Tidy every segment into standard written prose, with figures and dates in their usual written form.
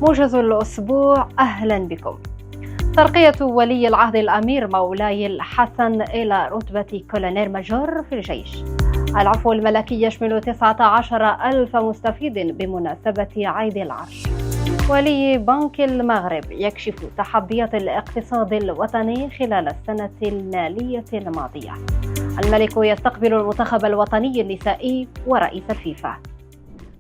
موجز الأسبوع، أهلا بكم. ترقية ولي العهد الأمير مولاي الحسن إلى رتبة كولونيل ماجور في الجيش. العفو الملكي يشمل 19,000 مستفيد بمناسبة عيد العرش. ولي بنك المغرب يكشف تحديات الاقتصاد الوطني خلال السنة المالية الماضية. الملك يستقبل المنتخب الوطني النسائي ورئيس الفيفا.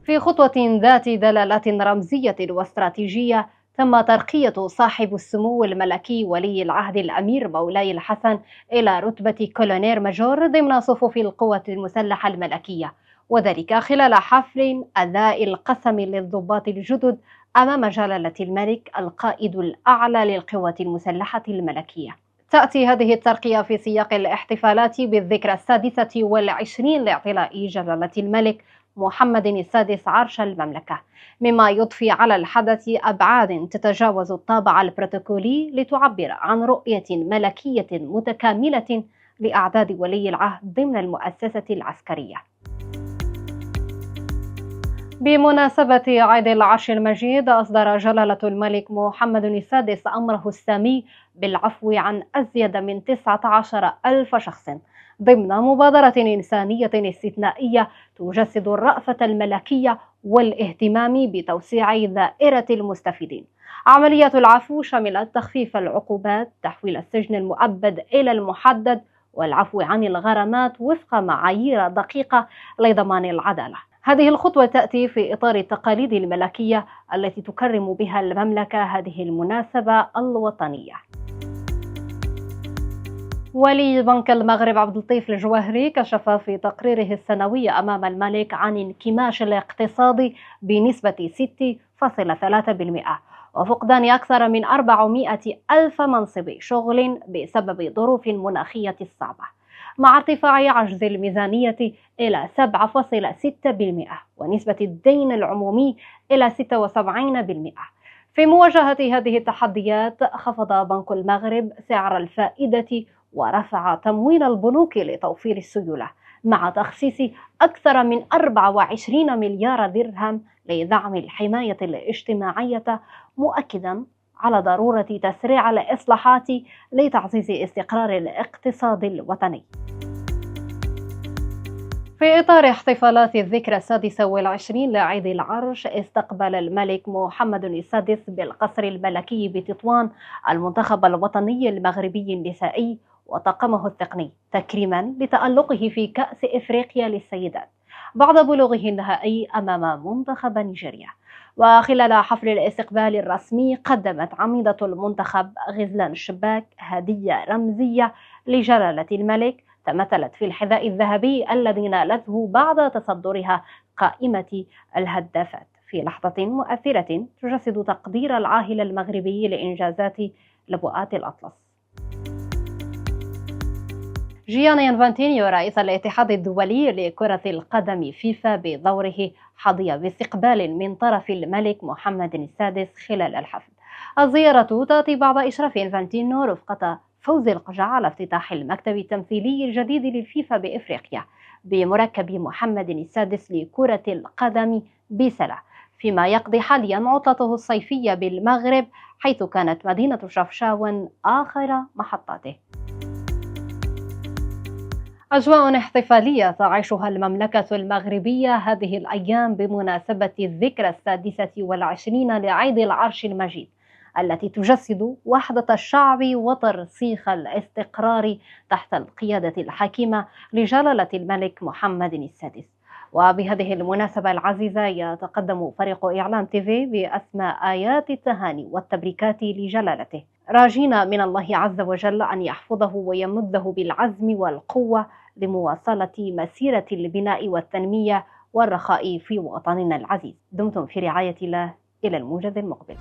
في خطوة ذات دلالات رمزية واستراتيجية، تم ترقية صاحب السمو الملكي ولي العهد الأمير مولاي الحسن إلى رتبة كولونيل ماجور ضمن صفوف القوات المسلحة الملكية، وذلك خلال حفل أداء القسم للضباط الجدد أمام جلالة الملك القائد الأعلى للقوات المسلحة الملكية. تأتي هذه الترقية في سياق الاحتفالات بالذكرى 26 لاعتلاء جلالة الملك محمد السادس عرش المملكة، مما يضفي على الحدث أبعاد تتجاوز الطابع البروتوكولي لتعبر عن رؤية ملكية متكاملة لأعداد ولي العهد ضمن المؤسسة العسكرية. بمناسبة عيد العرش المجيد، أصدر جلالة الملك محمد السادس أمره السامي بالعفو عن أزيد من 19,000 شخص ضمن مبادرة إنسانية استثنائية تجسد الرأفة الملكية والاهتمام بتوسيع دائرة المستفيدين. عملية العفو شملت تخفيف العقوبات، تحويل السجن المؤبد إلى المحدد، والعفو عن الغرامات وفق معايير دقيقة لضمان العدالة. هذه الخطوة تأتي في إطار التقاليد الملكية التي تكرم بها المملكة هذه المناسبة الوطنية. ولي بنك المغرب عبد اللطيف الجواهري كشف في تقريره السنوي أمام الملك عن انكماش الاقتصادي بنسبة 6.3%، وفقدان أكثر من 400,000 منصب شغل بسبب ظروف المناخية الصعبة، مع ارتفاع عجز الميزانية إلى 7.6% ونسبة الدين العمومي إلى 76%. في مواجهة هذه التحديات، خفض بنك المغرب سعر الفائدة ورفع تمويل البنوك لتوفير السيولة، مع تخصيص أكثر من 24 مليار درهم لدعم الحماية الاجتماعية، مؤكدا على ضرورة تسريع الإصلاحات لتعزيز استقرار الاقتصاد الوطني. في إطار احتفالات الذكرى 26 لعيد العرش، استقبل الملك محمد السادس بالقصر الملكي بتطوان المنتخب الوطني المغربي النسائي وطاقمه التقني تكريما لتألقه في كأس إفريقيا للسيدات بعد بلوغه النهائي أمام منتخب نيجيريا. وخلال حفل الاستقبال الرسمي، قدمت عميدة المنتخب غزلان شباك هدية رمزية لجلالة الملك تمثلت في الحذاء الذهبي الذي نالته بعد تصدرها قائمة الهدافات في لحظة مؤثرة تجسد تقدير العاهل المغربي لإنجازات لبؤات الأطلس. جياني انفانتينيو رئيس الاتحاد الدولي لكرة القدم فيفا بدوره حظي باستقبال من طرف الملك محمد السادس خلال الحفل. الزيارة تأتي بعد إشراف انفانتينو رفقة فوز القجع على افتتاح المكتب التمثيلي الجديد للفيفا بإفريقيا بمركب محمد السادس لكرة القدم بسلة، فيما يقضي حاليا عطلته الصيفية بالمغرب، حيث كانت مدينة شفشاون آخر محطاته. أجواء احتفالية تعيشها المملكة المغربية هذه الأيام بمناسبة الذكرى 26 لعيد العرش المجيد، التي تجسد وحدة الشعب وترسيخ الاستقرار تحت القيادة الحكيمة لجلالة الملك محمد السادس. وبهذه المناسبة العزيزة يتقدم فريق إعلام تيفي بأسماء آيات التهاني والتبريكات لجلالته، راجين من الله عز وجل أن يحفظه ويمده بالعزم والقوة لمواصلة مسيرة البناء والتنمية والرخاء في وطننا العزيز. دمتم في رعاية الله، إلى الموجز المقبل.